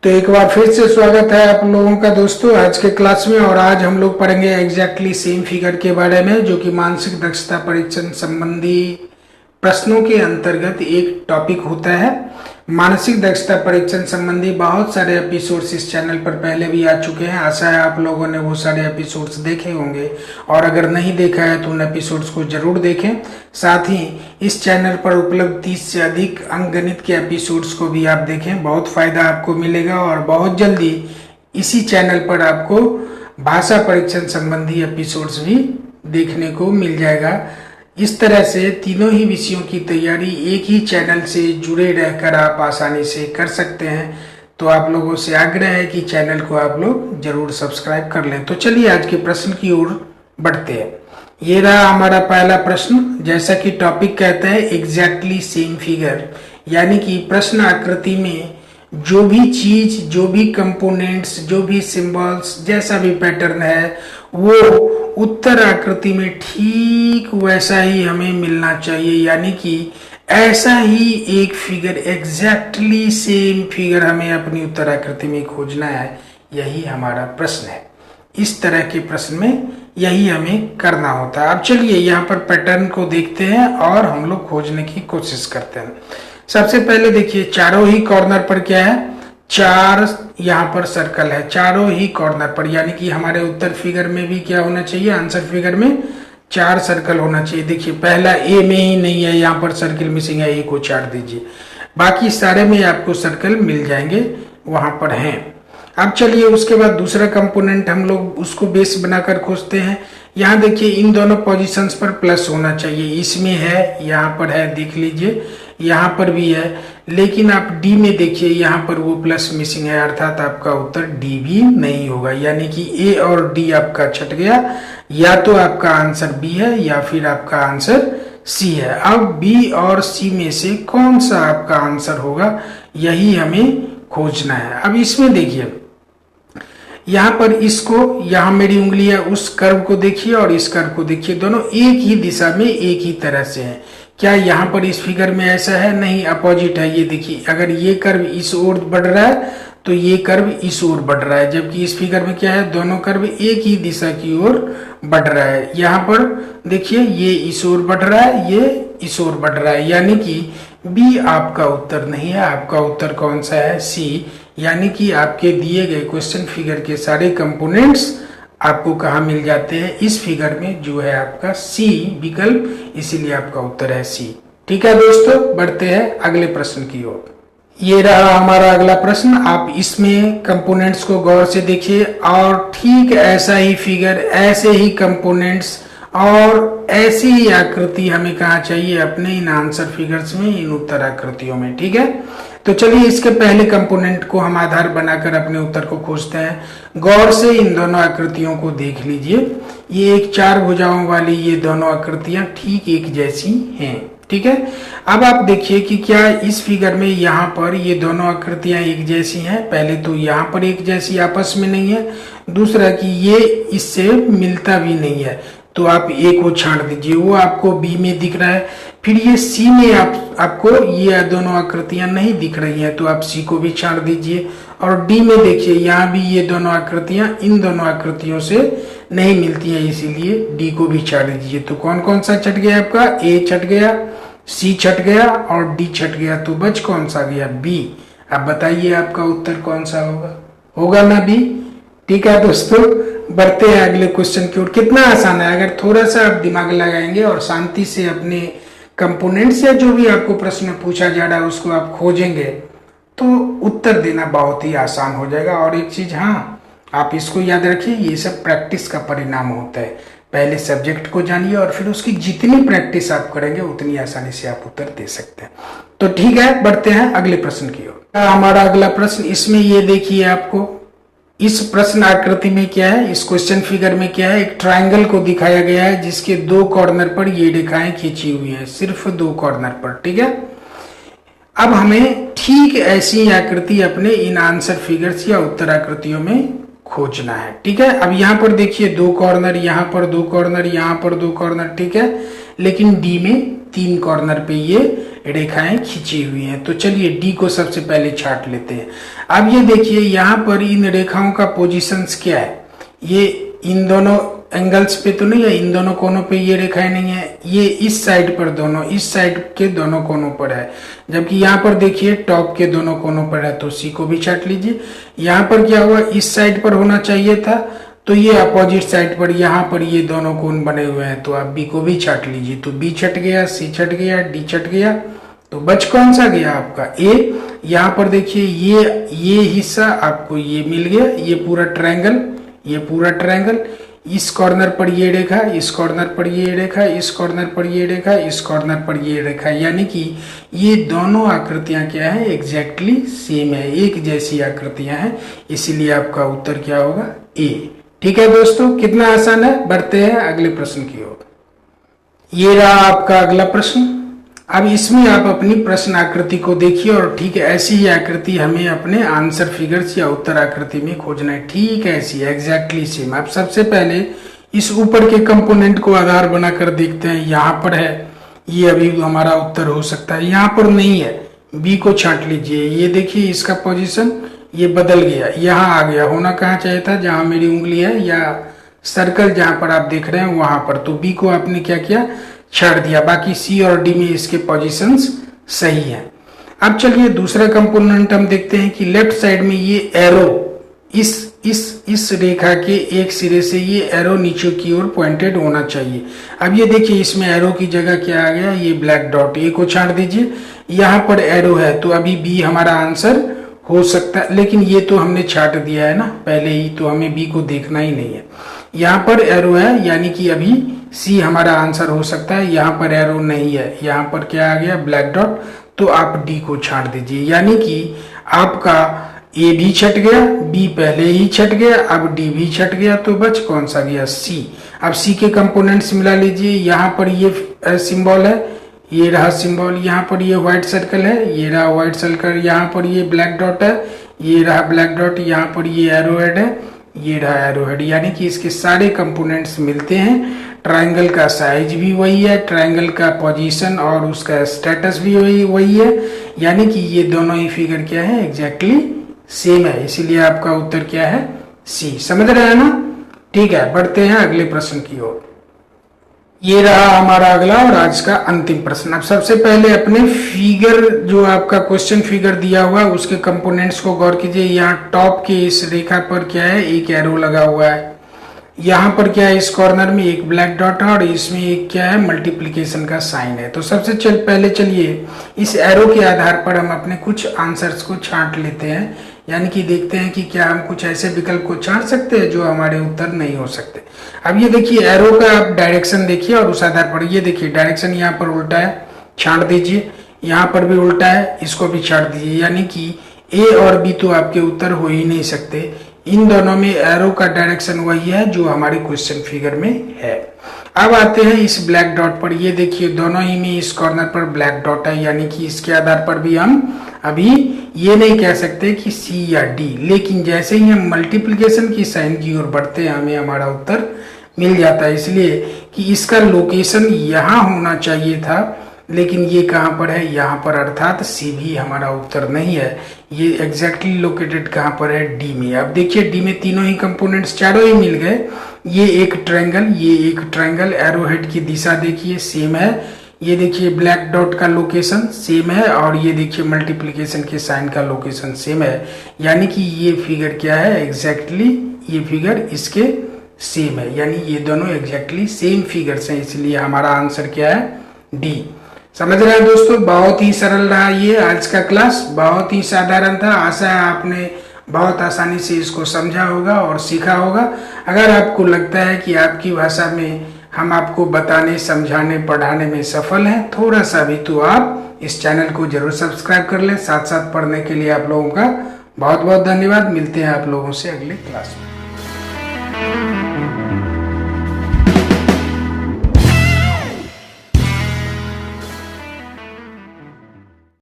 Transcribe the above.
तो एक बार फिर से स्वागत है आप लोगों का दोस्तों आज के क्लास में। और आज हम लोग पढ़ेंगे एग्जैक्टली सेम फिगर के बारे में, जो कि मानसिक दक्षता परीक्षण संबंधी प्रश्नों के अंतर्गत एक टॉपिक होता है। मानसिक दक्षता परीक्षण संबंधी बहुत सारे एपिसोड्स इस चैनल पर पहले भी आ चुके हैं। आशा है आप लोगों ने वो सारे एपिसोड्स देखे होंगे, और अगर नहीं देखा है तो उन एपिसोड्स को जरूर देखें। साथ ही इस चैनल पर उपलब्ध 30 से अधिक अंकगणित के एपिसोड्स को भी आप देखें, बहुत फायदा आपको मिलेगा। और बहुत जल्दी इसी चैनल पर आपको भाषा परीक्षण संबंधी एपिसोड्स भी देखने को मिल जाएगा। इस तरह से तीनों ही विषयों की तैयारी एक ही चैनल से जुड़े रहकर आप आसानी से कर सकते हैं। तो आप लोगों से आग्रह है कि चैनल को आप लोग जरूर सब्सक्राइब कर लें। तो चलिए आज के प्रश्न की ओर बढ़ते हैं। ये रहा हमारा पहला प्रश्न। जैसा कि टॉपिक कहता है एग्जैक्टली सेम फिगर, यानी कि प्रश्न आकृति में जो भी चीज, जो भी कंपोनेंट्स, जो भी सिंबल्स, जैसा भी पैटर्न है वो उत्तर आकृति में ठीक वैसा ही हमें मिलना चाहिए। यानी कि ऐसा ही एक फिगर, एग्जैक्टली सेम फिगर हमें अपनी उत्तर आकृति में खोजना है। यही हमारा प्रश्न है। इस तरह के प्रश्न में यही हमें करना होता है। अब चलिए यहाँ पर पैटर्न को देखते हैं और हम लोग खोजने की कोशिश करते हैं। सबसे पहले देखिए चारों ही कॉर्नर पर क्या है, चार यहाँ पर सर्कल है चारों ही कॉर्नर पर। यानी कि हमारे उत्तर फिगर में भी क्या होना चाहिए, आंसर फिगर में 4 सर्कल होना चाहिए। देखिए पहला ए में ही नहीं है, यहाँ पर सर्कल मिसिंग है, ए को चाट दीजिए। बाकी सारे में आपको सर्कल मिल जाएंगे, वहां पर हैं। अब चलिए उसके बाद दूसरा कंपोनेंट हम लोग उसको बेस बनाकर खोजते हैं। यहाँ देखिए इन दोनों पोजीशंस पर प्लस होना चाहिए। इसमें है, यहाँ पर है, देख लीजिए यहाँ पर भी है। लेकिन आप डी में देखिए यहाँ पर वो प्लस मिसिंग है, अर्थात आपका उत्तर डी भी नहीं होगा। यानी कि ए और डी आपका छट गया। या तो आपका आंसर बी है या फिर आपका आंसर सी है। अब बी और सी में से कौन सा आपका आंसर होगा, यही हमें खोजना है। अब इसमें देखिए यहाँ पर इसको, यहाँ मेरी उंगलियां उस कर्व को देखिए और इस कर्व को देखिए, दोनों एक ही दिशा में एक ही तरह से हैं। क्या यहाँ पर इस फिगर में ऐसा है? नहीं, अपोजिट है। ये देखिए अगर ये कर्व इस ओर बढ़ रहा है तो ये कर्व इस ओर बढ़ रहा है, जबकि इस फिगर में क्या है, दोनों कर्व एक ही दिशा की ओर बढ़ रहा है। यहाँ पर देखिए ये इस ओर बढ़ रहा है, ये इस ओर बढ़ रहा है। यानी कि बी आपका उत्तर नहीं है। आपका उत्तर कौन सा है? सी। यानी कि आपके दिए गए क्वेश्चन फिगर के सारे कंपोनेंट्स आपको कहाँ मिल जाते हैं? इस फिगर में, जो है आपका सी विकल्प, इसीलिए आपका उत्तर है सी। ठीक है दोस्तों, बढ़ते हैं अगले प्रश्न की ओर। ये रहा हमारा अगला प्रश्न। आप इसमें कंपोनेंट्स को गौर से देखिए और ठीक ऐसा ही फिगर, ऐसे ही कंपोनेंट्स और ऐसी ही आकृति हमें कहाँ चाहिए? अपने इन आंसर फिगर्स में, इन उत्तर आकृतियों में। ठीक है, तो चलिए इसके पहले कंपोनेंट को हम आधार बनाकर अपने उत्तर को खोजते हैं। गौर से इन दोनों आकृतियों को देख लीजिए। ये एक 4 भुजाओं वाली ये दोनों आकृतियां ठीक एक जैसी हैं। ठीक है, अब आप देखिए कि क्या इस फिगर में यहाँ पर ये दोनों आकृतियां एक जैसी हैं? पहले तो यहाँ पर एक जैसी आपस में नहीं है, दूसरा कि ये इससे मिलता भी नहीं है। तो आप ए को छांट दीजिए, वो आपको बी में दिख रहा है। फिर ये सी में आपको ये दोनों आकृतियां नहीं दिख रही हैं, तो आप सी को भी छांट दीजिए। और डी में देखिए यहाँ भी ये दोनों आकृतियां इन दोनों आकृतियों से नहीं मिलती हैं, इसीलिए डी को भी छांट दीजिए। तो कौन कौन सा छट गया आपका? ए छट गया, सी छट गया और डी छट गया। तो बच कौन सा गया? बी। अब बताइए आपका उत्तर कौन सा होगा? होगा ना बी। ठीक है दोस्तों, बढ़ते हैं अगले क्वेश्चन की ओर। कितना आसान है, अगर थोड़ा सा आप दिमाग लगाएंगे और शांति से अपने कंपोनेंट्स या जो भी आपको प्रश्न पूछा जा रहा है उसको आप खोजेंगे तो उत्तर देना बहुत ही आसान हो जाएगा। और एक चीज, हाँ, आप इसको याद रखिए, ये सब प्रैक्टिस का परिणाम होता है। पहले सब्जेक्ट को जानिए और फिर उसकी जितनी प्रैक्टिस आप करेंगे उतनी आसानी से आप उत्तर दे सकते हैं। तो ठीक है, बढ़ते हैं अगले प्रश्न की ओर। हमारा अगला प्रश्न, इसमें ये देखिए आपको इस प्रश्न आकृति में क्या है, इस क्वेश्चन फिगर में क्या है, एक ट्रायंगल को दिखाया गया है जिसके 2 कॉर्नर पर ये रेखाएं खींची हुई हैं, सिर्फ 2 कॉर्नर पर। ठीक है, अब हमें ठीक ऐसी आकृति अपने इन आंसर फिगर्स या उत्तर आकृतियों में खोजना है। ठीक है, अब यहाँ पर देखिए 2 कॉर्नर, यहाँ पर 2 कॉर्नर, यहाँ पर 2 कॉर्नर। ठीक है, लेकिन डी में 3 कॉर्नर पे ये रेखाएं खींची हुई हैं। तो चलिए डी को सबसे पहले छांट लेते हैं। अब ये देखिए यहाँ पर इन रेखाओं का पोजीशंस क्या है, ये इन दोनों एंगल्स पे तो नहीं है, इन दोनों कोनों पे ये रेखाएं नहीं है, ये इस साइड पर दोनों, इस साइड के दोनों कोनों पर है, जबकि यहाँ पर देखिए टॉप के दोनों कोनों पर है। तो सी को भी छांट लीजिए। यहाँ पर क्या हुआ, इस साइड पर होना चाहिए था, तो ये अपोजिट साइड पर यहाँ पर ये दोनों कोण बने हुए हैं, तो आप बी को भी छांट लीजिए। तो बी छट गया, सी छट गया, डी छट गया, तो बच कौन सा गया आपका ए। यहाँ पर देखिए ये हिस्सा आपको ये मिल गया, ये पूरा ट्रायंगल, ये पूरा ट्रायंगल, इस कॉर्नर पर ये रेखा, इस कॉर्नर पर ये रेखा, इस कॉर्नर पर ये रेखा, इस कॉर्नर पर ये रेखा, यानी कि ये दोनों आकृतियां क्या है, एग्जैक्टली सेम है, एक जैसी आकृतियां हैं, इसीलिए आपका उत्तर क्या होगा, ए। ठीक है दोस्तों, कितना आसान है। बढ़ते हैं अगले प्रश्न की ओर। ये रहा आपका अगला प्रश्न। अब इसमें आप अपनी प्रश्न आकृति को देखिए और ठीक है ऐसी ही आकृति हमें अपने आंसर फिगर्स या उत्तर आकृति में खोजना है। ठीक है, ऐसी एग्जैक्टली सेम। आप सबसे पहले इस ऊपर के कंपोनेंट को आधार बनाकर देखते हैं। यहाँ पर है, ये अभी हमारा उत्तर हो सकता है, यहाँ पर नहीं है, बी को छांट लीजिए। ये देखिए इसका पोजीशन ये बदल गया, यहाँ आ गया, होना कहाँ चाहिए था, जहां मेरी उंगली है या सर्कल जहां पर आप देख रहे हैं वहां पर। तो बी को आपने क्या किया, छाड़ दिया। बाकी सी और डी में इसके पोजीशंस सही हैं। अब चलिए दूसरा कंपोनेंट हम देखते हैं कि लेफ्ट साइड में ये एरो, इस रेखा के एक सिरे से ये एरो नीचे की ओर पॉइंटेड होना चाहिए। अब ये देखिए इसमें एरो की जगह क्या आ गया, ये ब्लैक डॉट, ए को छाड़ दीजिए। यहाँ पर एरो है तो अभी बी हमारा आंसर हो सकता है, लेकिन ये तो हमने छाट दिया है ना पहले ही, तो हमें बी को देखना ही नहीं है। यहाँ पर एरो है यानी कि अभी सी हमारा आंसर हो सकता है। यहाँ पर एरो नहीं है, यहाँ पर क्या आ गया, ब्लैक डॉट, तो आप डी को छाट दीजिए। यानी कि आपका ए भी छट गया, बी पहले ही छट गया, अब डी भी छट गया, तो बच कौन सा गया, सी। अब सी के कंपोनेंट्स मिला लीजिए। यहाँ पर ये सिंबल है, ये रहा सिंबल, यहाँ पर ये व्हाइट सर्कल है, ये रहा व्हाइट सर्कल, यहाँ पर ये ब्लैक डॉट है, ये रहा ब्लैक डॉट, यहाँ पर ये एरो हेड है, ये रहा एरो हेड, यानी कि इसके सारे कंपोनेंट्स मिलते हैं। ट्रायंगल का साइज भी वही है, ट्रायंगल का पोजीशन और उसका स्टेटस भी वही है, यानी कि ये दोनों ही फिगर क्या है, एग्जैक्टली सेम है, इसीलिए आपका उत्तर क्या है, सी। समझ रहे हैं ना। ठीक है, बढ़ते हैं अगले प्रश्न की ओर। ये रहा हमारा अगला और आज का अंतिम प्रश्न। अब सबसे पहले अपने फिगर, जो आपका क्वेश्चन फिगर दिया हुआ है उसके कंपोनेंट्स को गौर कीजिए। यहाँ टॉप के इस रेखा पर क्या है, एक एरो लगा हुआ है। यहाँ पर क्या है, इस कॉर्नर में एक ब्लैक डॉट है और इसमें एक क्या है, मल्टीप्लिकेशन का साइन है। तो सबसे पहले चलिए इस एरो के आधार पर हम अपने कुछ आंसर्स को छांट लेते हैं, यानी कि देखते हैं कि क्या हम कुछ ऐसे विकल्प को छांट सकते हैं जो हमारे उत्तर नहीं हो सकते। अब ये देखिए एरो का आप डायरेक्शन देखिए और उस आधार पर ये देखिए डायरेक्शन यहाँ पर उल्टा है, छांट दीजिए। यहाँ पर भी उल्टा है, इसको भी छांट दीजिए। यानी कि ए और बी तो आपके उत्तर हो ही नहीं सकते। इन दोनों में एरो का डायरेक्शन वही है जो हमारे क्वेश्चन फिगर में है। अब आते हैं इस ब्लैक डॉट पर। ये देखिए दोनों ही में इस कॉर्नर पर ब्लैक डॉट है, यानी कि इसके आधार पर भी हम अभी ये नहीं कह सकते कि सी या डी, लेकिन जैसे ही हम मल्टीप्लिकेशन की साइन की ओर बढ़ते हैं हमें हमारा उत्तर मिल जाता है, इसलिए कि इसका लोकेशन यहाँ होना चाहिए था, लेकिन ये कहाँ पर है, यहाँ पर, अर्थात सी भी हमारा उत्तर नहीं है। ये एग्जैक्टली लोकेटेड कहाँ पर है, डी में। अब देखिए डी में तीनों ही कंपोनेंट्स चारों ही मिल गए। ये एक ट्रायंगल, ये एक ट्रायंगल, एरो हेड की दिशा देखिए सेम है। ये देखिए ब्लैक डॉट का लोकेशन सेम है और ये देखिए मल्टीप्लिकेशन के साइन का लोकेशन सेम है, यानी कि ये फिगर क्या है, एग्जैक्टली ये फिगर इसके सेम है, यानी ये दोनों एग्जैक्टली सेम फिगर्स हैं, इसलिए हमारा आंसर क्या है, डी। समझ रहे हैं दोस्तों, बहुत ही सरल रहा ये आज का क्लास, बहुत ही साधारण था। आशा है आपने बहुत आसानी से इसको समझा होगा और सीखा होगा। अगर आपको लगता है कि आपकी भाषा में हम आपको बताने, समझाने, पढ़ाने में सफल हैं थोड़ा सा भी, तो आप इस चैनल को जरूर सब्सक्राइब कर लें। साथ साथ पढ़ने के लिए आप लोगों का बहुत बहुत धन्यवाद। मिलते हैं आप लोगों से अगले क्लास में।